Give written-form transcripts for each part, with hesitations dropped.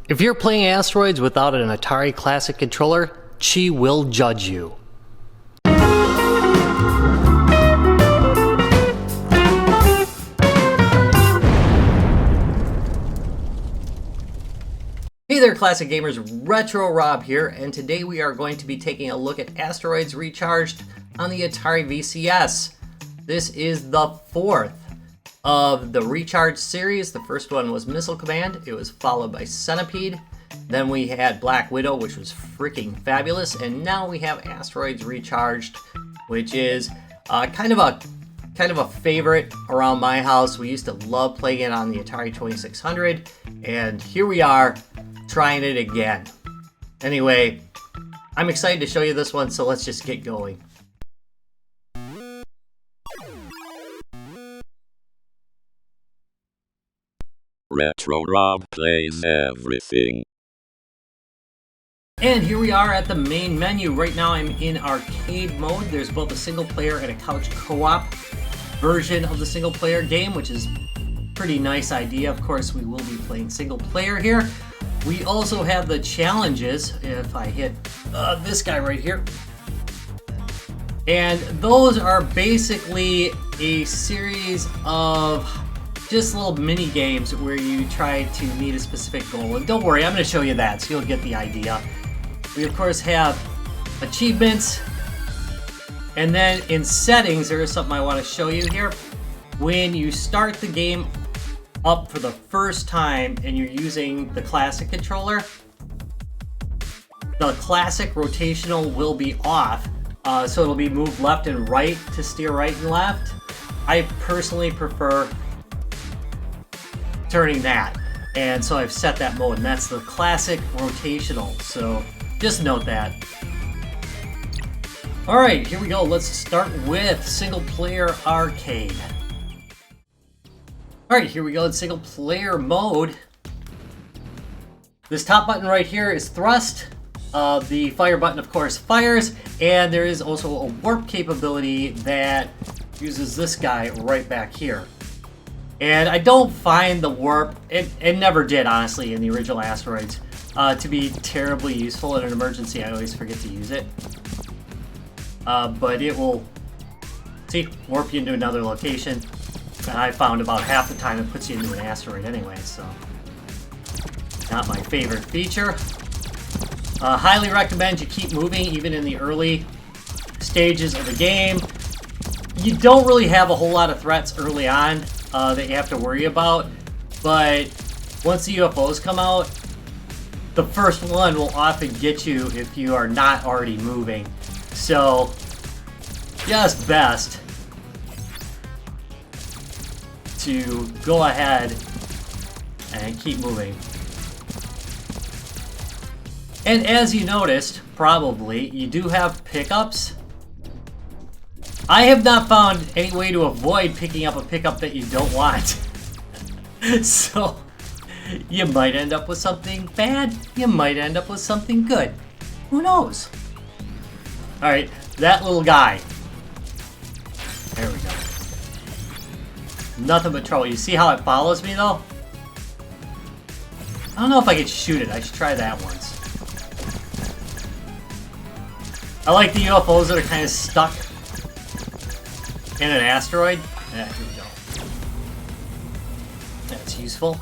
If you're playing Asteroids without an Atari Classic controller, Chi will judge you. Hey there, Classic Gamers, Retro Rob here, and today we are going to be taking a look at Asteroids Recharged on the Atari VCS. This is the fourth of the Recharge series. The first one was Missile Command, it was followed by Centipede, then we had Black Widow, which was freaking fabulous, and now we have Asteroids Recharged, which is kind of a favorite around my house. We used to love playing it on the Atari 2600, and here we are trying it again. Anyway, I'm excited to show you this one, so let's just get going. Retro Rob plays everything. And here we are at the main menu. Right now I'm in arcade mode. There's both a single player and a couch co-op version of the single player game, which is a pretty nice idea. Of course, we will be playing single player here. We also have the challenges, if I hit this guy right here. And those are basically a series of just little mini games where you try to meet a specific goal. And don't worry, I'm going to show you that, so you'll get the idea. We of course have achievements, and then in settings there is something I want to show you here. When you start the game up for the first time and you're using the classic controller, the classic rotational will be off, so it'll be moved left and right to steer right and left. I personally prefer turning that, and so I've set that mode, and that's the classic rotational, so just note that. Alright, here we go. Let's start with single player arcade. Alright, here we go in single player mode. This top button right here is thrust. The fire button, of course, fires, and there is also a warp capability that uses this guy right back here. And I don't find the warp, it never did, honestly, in the original Asteroids, to be terribly useful in an emergency. I always forget to use it. But it will, see, warp you into another location. And I found about half the time it puts you into an asteroid anyway, so not my favorite feature. Highly recommend you keep moving even in the early stages of the game. You don't really have a whole lot of threats early on that you have to worry about, but once the UFOs come out, the first one will often get you if you are not already moving. So, just best to go ahead and keep moving. And as you noticed, probably, you do have pickups. I have not found any way to avoid picking up a pickup that you don't want. So, you might end up with something bad, you might end up with something good. Who knows? Alright, that little guy. There we go. Nothing but trouble. You see how it follows me, though? I don't know if I could shoot it. I should try that once. I like the UFOs that are kind of stuck in an asteroid. Yeah, here we go. That's useful.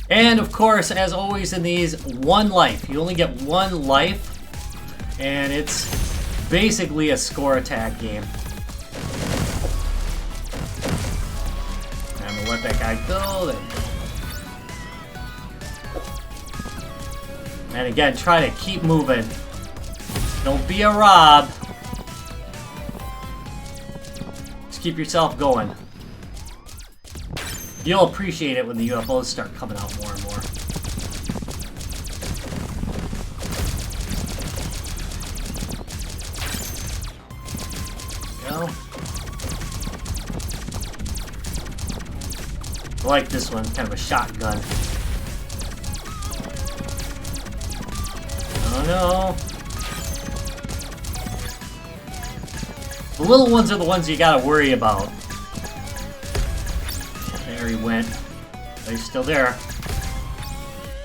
And of course, as always in these, one life. You only get one life, and it's basically a score attack game. I'm gonna let that guy go. There you go. And again, try to keep moving. Don't be a Rob. Keep yourself going. You'll appreciate it when the UFOs start coming out more and more. There we go. I like this one, kind of a shotgun. Oh no. The little ones are the ones you gotta worry about. There he went. He's still there.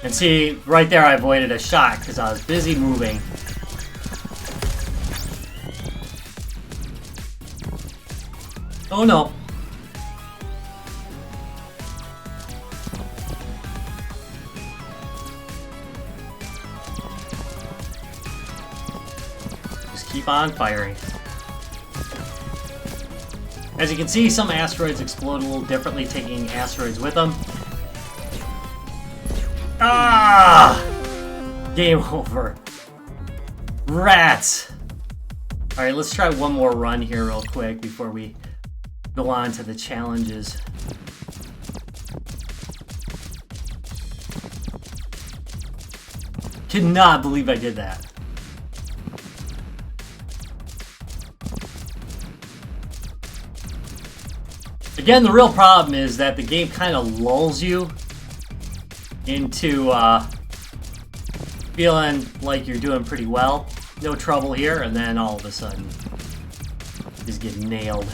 And see, right there I avoided a shot because I was busy moving. Oh no. Just keep on firing. As you can see, some asteroids explode a little differently, taking asteroids with them. Ah! Game over. Rats! Alright, let's try one more run here real quick before we go on to the challenges. Cannot believe I did that. Again, the real problem is that the game kind of lulls you into feeling like you're doing pretty well. No trouble here, and then all of a sudden, you just get nailed.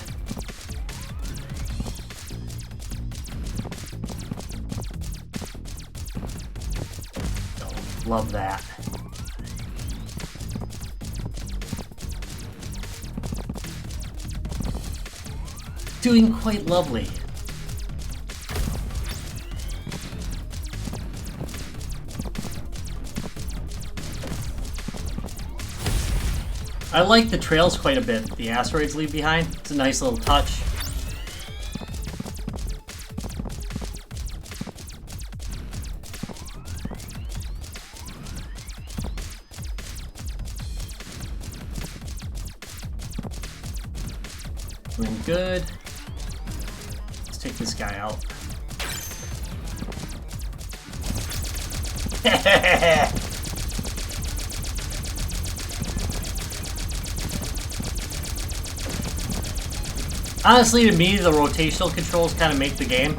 Oh, love that. Doing quite lovely. I like the trails quite a bit the asteroids leave behind. It's a nice little touch. Doing good. Let's take this guy out. Honestly, to me, the rotational controls kind of make the game.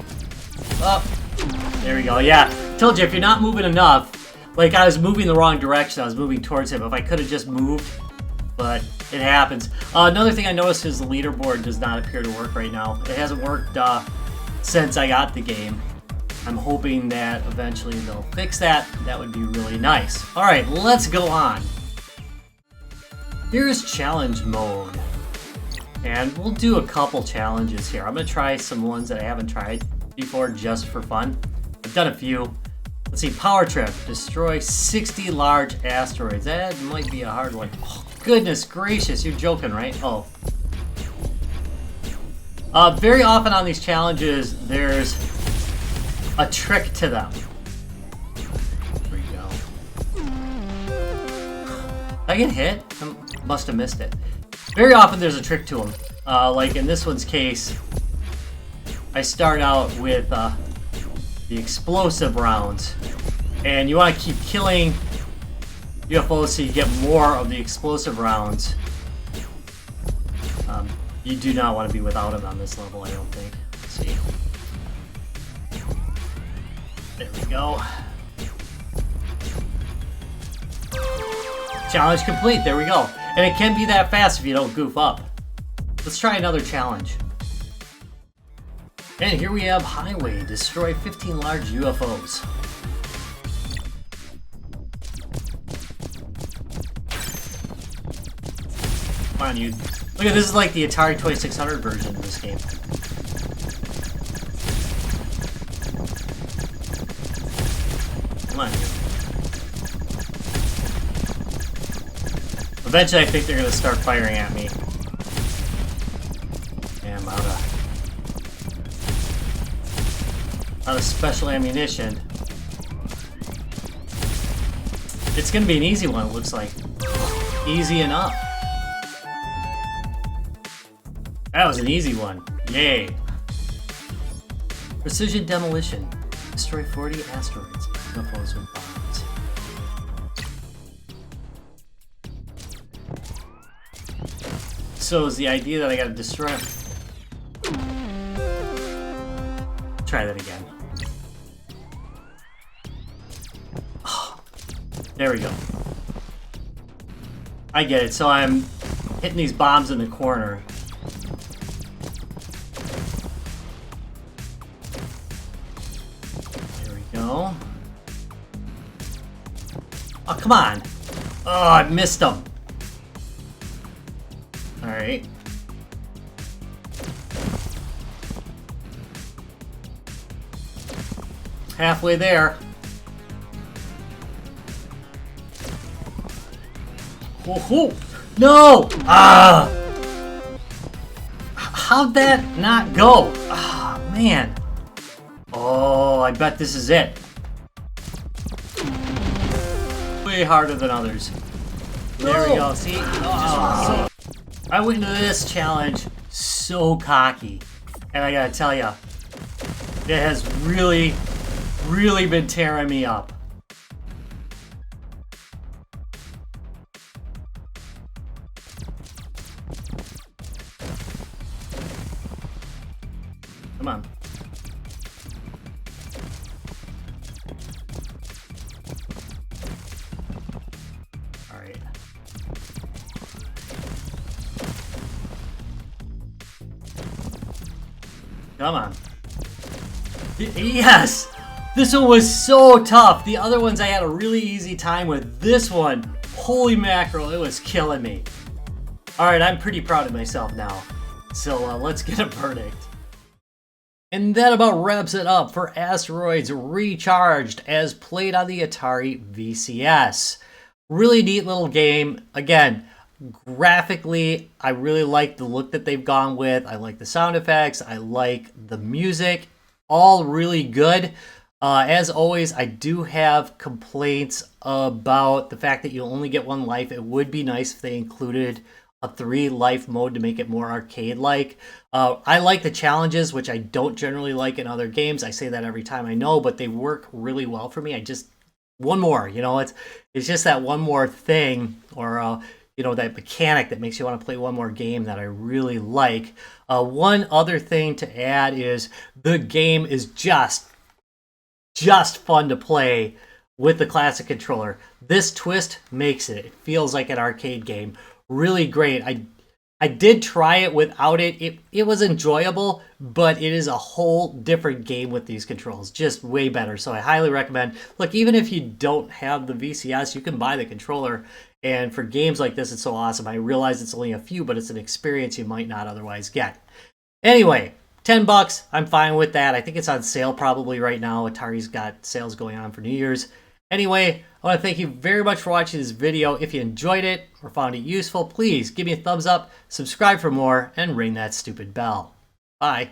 Oh, there we go. Yeah, told you, if you're not moving enough, like I was moving the wrong direction, I was moving towards him. If I could have just moved, but it happens. Another thing I noticed is the leaderboard does not appear to work right now. It hasn't worked since I got the game. I'm hoping that eventually they'll fix that. That would be really nice. All right, let's go on. Here's challenge mode. And we'll do a couple challenges here. I'm going to try some ones that I haven't tried before just for fun. I've done a few. Let's see, power trip. Destroy 60 large asteroids. That might be a hard one. Oh, goodness gracious, you're joking, right? Oh. Very often on these challenges, there's a trick to them. There we go. I get hit? I must have missed it. Very often there's a trick to them. Like in this one's case, I start out with the explosive rounds. And you want to keep killing UFOs so you get more of the explosive rounds. You do not want to be without them on this level, I don't think. Let's see. There we go. Challenge complete, there we go. And it can be that fast if you don't goof up. Let's try another challenge. And here we have Highway. Destroy 15 large UFOs. Come on, you. Look at this, is like the Atari 2600 version of this game. Come on, you. Eventually, I think they're going to start firing at me. Yeah, I'm out of special ammunition. It's going to be an easy one, it looks like. Easy enough. That was an easy one. Yay. Precision demolition. Destroy 40 asteroids. UFOs with bombs. So is the idea that I gotta destroy them? Try that again. Oh, there we go. I get it. So I'm hitting these bombs in the corner. There we go. Oh, come on. Oh, I missed him. Alright. Halfway there. Oh, no! Ah! How'd that not go? Ah, man. Oh, I bet this is it. Way harder than others. There we go. See? Oh. I went into this challenge so cocky. And I gotta tell ya, it has really, really been tearing me up. Come on. All right. Come on. Yes! This one was so tough. The other ones I had a really easy time with. This one, holy mackerel, it was killing me. All right, I'm pretty proud of myself now. So let's get a verdict. And that about wraps it up for Asteroids Recharged as played on the Atari VCS. Really neat little game. Again, graphically, I really like the look that they've gone with. I like the sound effects. I like the music. All really good. As always, I do have complaints about the fact that you only get one life. It would be nice if they included a 3-life mode to make it more arcade-like. I like the challenges, which I don't generally like in other games. I say that every time, I know, but they work really well for me. One more, it's just that one more thing, or that mechanic that makes you want to play one more game that I really like. One other thing to add is the game is just fun to play with the classic controller. This twist makes it. It feels like an arcade game. Really great. I did try it without it. It was enjoyable, but it is a whole different game with these controls. Just way better. So I highly recommend. Look, even if you don't have the VCS, you can buy the controller. And for games like this, it's so awesome. I realize it's only a few, but it's an experience you might not otherwise get. Anyway, $10, I'm fine with that. I think it's on sale probably right now. Atari's got sales going on for New Year's. Anyway, I want to thank you very much for watching this video. If you enjoyed it or found it useful, please give me a thumbs up, subscribe for more, and ring that stupid bell. Bye.